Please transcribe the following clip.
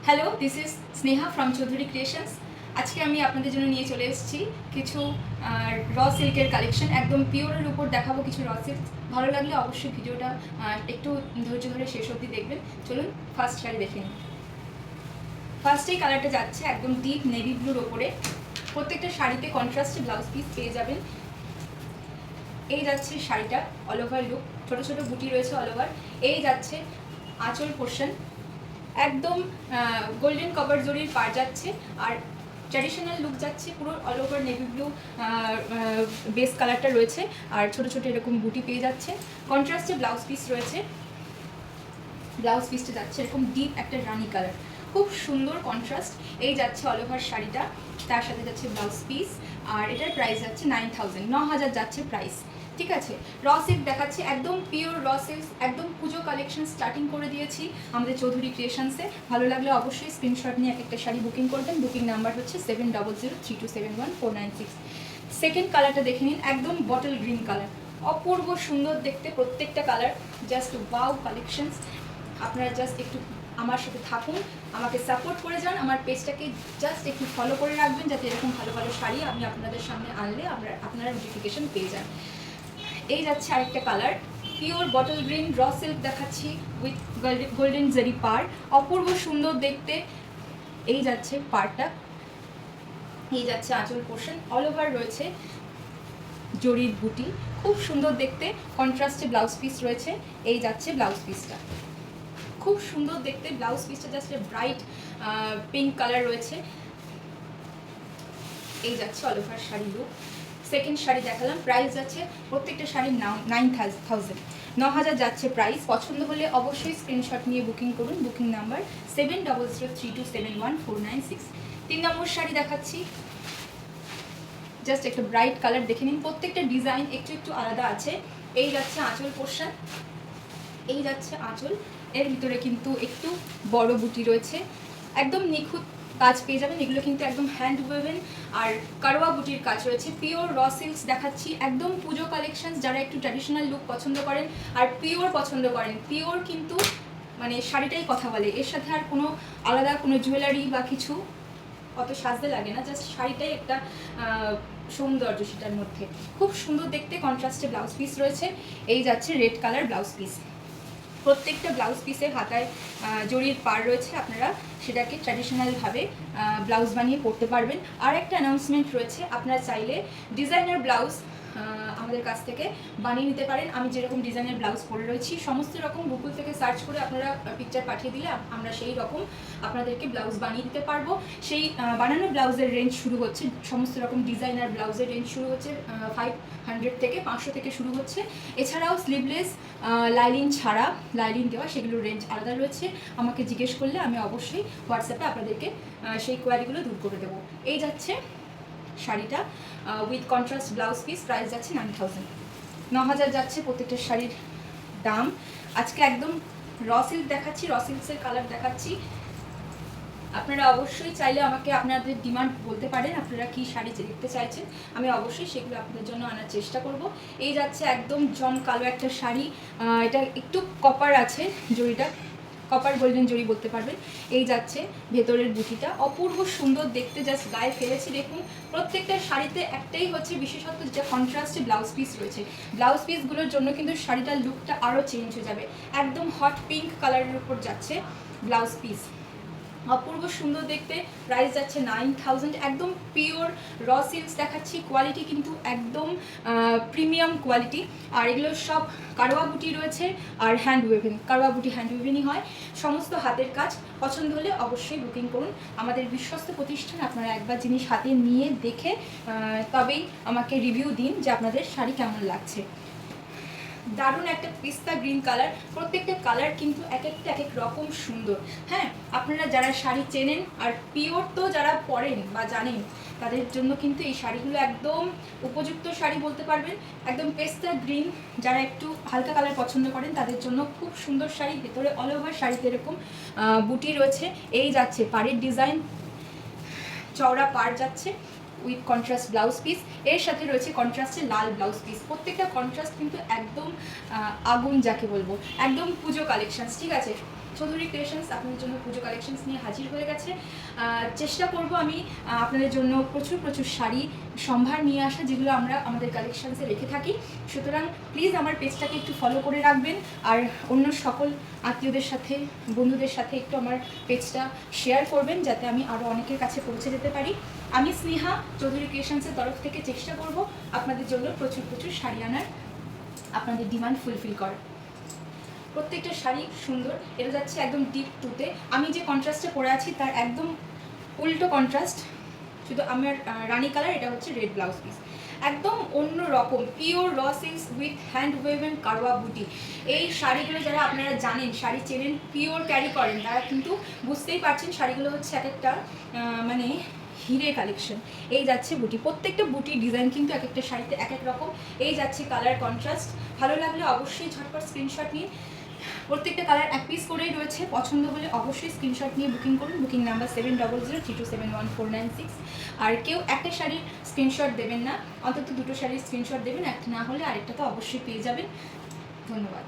Hello, this is Sneha from Chowdhury creations. আজকে আমি আপনাদের জন্য নিয়ে চলে এসেছি কিছু র সিল্কের কালেকশন। একদম পিওরের উপর দেখাবো কিছু র সিল্ক। ভালো লাগলে অবশ্যই ভিডিওটা একটু ধৈর্য ধরে শেষ অবধি দেখবেন। চলুন ফার্স্ট শাড়ি দেখে নিন। ফার্স্টেই কালারটা যাচ্ছে একদম ডিপ নেভি ব্লুর ওপরে। প্রত্যেকটা শাড়িতে কন্ট্রাস্টে ব্লাউজ পিস পেয়ে যাবেন। এই যাচ্ছে শাড়িটা অল ওভার লুক, ছোটো ছোটো বুটি রয়েছে অল ওভার। এই যাচ্ছে আঁচল পোর্শন, একদম গোল্ডেন কভার জরির পার যাচ্ছে, আর ট্র্যাডিশনাল লুক যাচ্ছে পুরো all over navy blue base কালারটা রয়েছে, আর ছোটো ছোটো এরকম বুটি পেয়ে যাচ্ছে। কন্ট্রাস্টে ব্লাউজ পিস রয়েছে, ব্লাউজ পিসটা যাচ্ছে এরকম ডিপ একটা রানি কালার, খুব সুন্দর কন্ট্রাস্ট। এই যাচ্ছে অল ওভার শাড়িটা, তার সাথে যাচ্ছে ব্লাউজ পিস, আর এটার প্রাইস যাচ্ছে 9000, 9000 যাচ্ছে প্রাইস। ঠিক আছে, র সিল্ক দেখাচ্ছি, একদম পিওর র সিল্ক, একদম পুজো কালেকশন স্টার্টিং করে দিয়েছি আমাদের চৌধুরী ক্রিয়েশনসে। ভালো লাগলে অবশ্যই স্ক্রিনশট নিয়ে এক একটা শাড়ি বুকিং করবেন। বুকিং নাম্বার হচ্ছে 7003271496। সেকেন্ড কালারটা দেখে নিন, একদম বটল গ্রিন কালার, অপূর্ব সুন্দর দেখতে প্রত্যেকটা কালার, জাস্ট ওয়াও কালেকশনস। আপনারা জাস্ট একটু আমার সাথে থাকুন, আমাকে সাপোর্ট করে যান, আমার পেজটাকে জাস্ট একটু ফলো করে রাখবেন, যাতে এরকম ভালো ভালো শাড়ি আমি আপনাদের সামনে আনলে আপনারা নোটিফিকেশন পেয়ে যান। এই যাচ্ছে আরেকটা colour, pure bottle green raw silk দেখাচ্ছি উইথ গোল্ডেন জারি পার, অপূর্ব সুন্দর দেখতে। এই যাচ্ছে পারটা, এই যাচ্ছে আঁচল পোর্শন, অল ওভার রয়েছে জরির বুটি, খুব সুন্দর দেখতে। কন্ট্রাস্টে ব্লাউজ পিস রয়েছে, এই যাচ্ছে ব্লাউজ পিসটা, খুব সুন্দর দেখতে। ব্লাউজ পিসটা জাস্ট ব্রাইট পিঙ্ক কালার রয়েছে। এই যাচ্ছে all over sari look. Second sari দেখালাম, প্রাইস যাচ্ছে প্রত্যেকটা শাড়ির 9000, 9000 যাচ্ছে প্রাইস। পছন্দ হলে অবশ্যই স্ক্রিনশট নিয়ে বুকিং করুন। Booking number 7003271496। 3 নম্বর শাড়ি দেখাচ্ছি, জাস্ট একটা ব্রাইট কালার দেখে নিন। প্রত্যেকটা ডিজাইন একটু একটু আলাদা আছে। এই যাচ্ছে আঁচল পোর্শন, এই যাচ্ছে আঁচল, এর ভিতরে কিন্তু একটু বড় বুটি রয়েছে, একদম নিখুঁত কাজ পেয়ে যাবেন। এগুলো কিন্তু একদম হ্যান্ড ওয়েভেন আর কারওয়া বুটির কাজ রয়েছে। পিওর র সিল্কস দেখাচ্ছি, একদম পুজো কালেকশনস। যারা একটু ট্র্যাডিশনাল লুক পছন্দ করেন আর পিওর পছন্দ করেন, পিওর কিন্তু মানে শাড়িটাই কথা বলে, এর সাথে আর কোনো আলাদা কোনো জুয়েলারি বা কিছু অত সাজতে লাগে না, জাস্ট শাড়িটাই একটা সৌন্দর্য সেটার মধ্যে, খুব সুন্দর দেখতে। কন্ট্রাস্টে ব্লাউজ পিস রয়েছে, এই যাচ্ছে রেড কালার ব্লাউজ পিস। প্রত্যেকটা ব্লাউজ পিসের হাতায় জরির পার রয়েছে, আপনারা সেটাকে ট্র্যাডিশনালভাবে ব্লাউজ বানিয়ে পরতে পারবেন। আর একটা অ্যানাউন্সমেন্ট রয়েছে, আপনারা চাইলে ডিজাইনার ব্লাউজ আমাদের কাছ থেকে বানিয়ে নিতে পারেন। আমি যেরকম ডিজাইনের ব্লাউজ পরে রয়েছি, সমস্ত রকম গুগল থেকে সার্চ করে আপনারা পিকচার পাঠিয়ে দিলে আমরা সেই রকম আপনাদেরকে ব্লাউজ বানিয়ে দিতে পারবো। সেই বানানো ব্লাউজের রেঞ্জ শুরু হচ্ছে, সমস্ত রকম ডিজাইনার ব্লাউজের রেঞ্জ শুরু হচ্ছে 500 থেকে 500 থেকে শুরু হচ্ছে। এছাড়াও স্লিভলেস লাইলিন ছাড়া, লাইলিন দেওয়া, সেগুলোর রেঞ্জ আলাদা রয়েছে। আমাকে জিজ্ঞেস করলে আমি অবশ্যই হোয়াটসঅ্যাপে আপনাদেরকে সেই কোয়ারিগুলো দূর করে দেবো। এই যাচ্ছে শাড়িটা with contrast blouse piece, price যাচ্ছে 9000, 9000 যাচ্ছে প্রত্যেকটা শাড়ির দাম। আজকে একদম র সিল্ক দেখাচ্ছি, র সিল্কসের কালার দেখাচ্ছি। আপনারা অবশ্যই চাইলে আমাকে আপনাদের ডিমান্ড বলতে পারেন, আপনারা কি শাড়ি দেখতে চাইছেন, আমি অবশ্যই সেগুলো আপনাদের জন্য আনার চেষ্টা করব। এই যাচ্ছে একদম জম কালো একটা শাড়ি, এটা একটু কপার আছে জরিটা, কপার গোল্ডেন জরি বলতে পারবেন। এই যাচ্ছে ভেতরের বুটিটা, অপূর্ব সুন্দর দেখতে, জাস্ট গায়ে ফেলেছি দেখুন। প্রত্যেকটা শাড়িতে একটাই হচ্ছে বিশেষত্ব, যেটা কন্ট্রাস্টে ব্লাউজ পিস রয়েছে। ব্লাউজ পিসগুলোর জন্য কিন্তু শাড়িটার লুকটা আরও চেঞ্জ হয়ে যাবে। একদম হট পিঙ্ক কালারের উপর যাচ্ছে ব্লাউজ পিস, অপূর্ব সুন্দর দেখতে। প্রাইস যাচ্ছে 9000, একদম পিওর র সিল্কস দেখাচ্ছি। কোয়ালিটি কিন্তু একদম প্রিমিয়াম কোয়ালিটি, আর এগুলো সব কারওয়া বুটি রয়েছে আর হ্যান্ড ওয়েভেন, কারওয়া বুটি হ্যান্ড ওয়েভেনই হয়, সমস্ত হাতের কাজ। পছন্দ হলে অবশ্যই বুকিং করুন। আমাদের বিশ্বস্ত প্রতিষ্ঠান, আপনারা একবার জিনিস হাতে নিয়ে দেখে তবেই আমাকে রিভিউ দিন যে আপনাদের শাড়ি কেমন লাগছে। দারুণ একটা পিস্তা গ্রিন কালার, প্রত্যেকটা কালার কিন্তু এক একটা এক এক রকম সুন্দর। হ্যাঁ, আপনারা যারা শাড়ি চেনেন আর পিওর তো যারা পরেন বা জানেন, তাদের জন্য কিন্তু এই শাড়িগুলো একদম উপযুক্ত শাড়ি বলতে পারবেন। একদম পেস্তা গ্রিন, যারা একটু হালকা কালার পছন্দ করেন তাদের জন্য খুব সুন্দর শাড়ি। ভেতরে অল ওভার শাড়িতে এরকম বুটি রয়েছে। এই যাচ্ছে পাড়ের ডিজাইন, চওড়া পাড় যাচ্ছে উইথ কন্ট্রাস্ট ব্লাউজ পিস, এর সাথে রয়েছে কন্ট্রাস্টে লাল ব্লাউজ পিস। প্রত্যেকটা কন্ট্রাস্ট কিন্তু একদম আগুন যাকে বলবো, একদম পুজো কালেকশনস। ঠিক আছে, চৌধুরী ক্রিয়েশনস আপনাদের জন্য পুজো কালেকশনস নিয়ে হাজির হয়ে গেছে। চেষ্টা করব আমি আপনাদের জন্য প্রচুর প্রচুর শাড়ি সম্ভার নিয়ে আসা, যেগুলো আমরা আমাদের কালেকশনসে রেখে থাকি। সুতরাং প্লিজ আমার পেজটাকে একটু ফলো করে রাখবেন, আর অন্য সকল আত্মীয়দের সাথে, বন্ধুদের সাথে একটু আমার পেজটা শেয়ার করবেন, যাতে আমি আরও অনেকের কাছে পৌঁছে যেতে পারি। আমি স্নেহা চৌধুরী ক্রিয়েশনসের তরফ থেকে চেষ্টা করব আপনাদের জন্য প্রচুর প্রচুর শাড়ি আনার, আপনাদের ডিমান্ড ফুলফিল করার। প্রত্যেকটা শাড়ি সুন্দর। এটা যাচ্ছে একদম ডিপ টুতে। আমি যে কন্ট্রাস্টে পরে আছি তার একদম উল্টো কন্ট্রাস্ট, শুধু আমার রানি কালার, এটা হচ্ছে রেড ব্লাউজ পিস। একদম অন্য রকম pure raw silk with hand woven kadhwa buti. এই শাড়িগুলো যারা আপনারা জানেন, শাড়ি চেনেন, পিওর ক্যারি করেন, তারা কিন্তু বুঝতেই পারছেন শাড়িগুলো হচ্ছে এক একটা মানে হিরে কালেকশন। এই যাচ্ছে বুটি, প্রত্যেকটা বুটির ডিজাইন কিন্তু এক একটা শাড়িতে এক এক রকম। এই যাচ্ছে কালার কন্ট্রাস্ট। ভালো লাগলে অবশ্যই ঝটপট স্ক্রিনশট নিয়ে, প্রত্যেকটা কালার এক পিস করেই রয়েছে, পছন্দ হলে অবশ্যই স্ক্রিনশট নিয়ে বুকিং করুন। Booking number 7003271496। আর কেউ একটা শাড়ির স্ক্রিনশট দেবেন না, অন্তত দুটো শাড়ির স্ক্রিনশট দেবেন, একটা না হলে আরেকটা তো অবশ্যই পেয়ে যাবেন। ধন্যবাদ।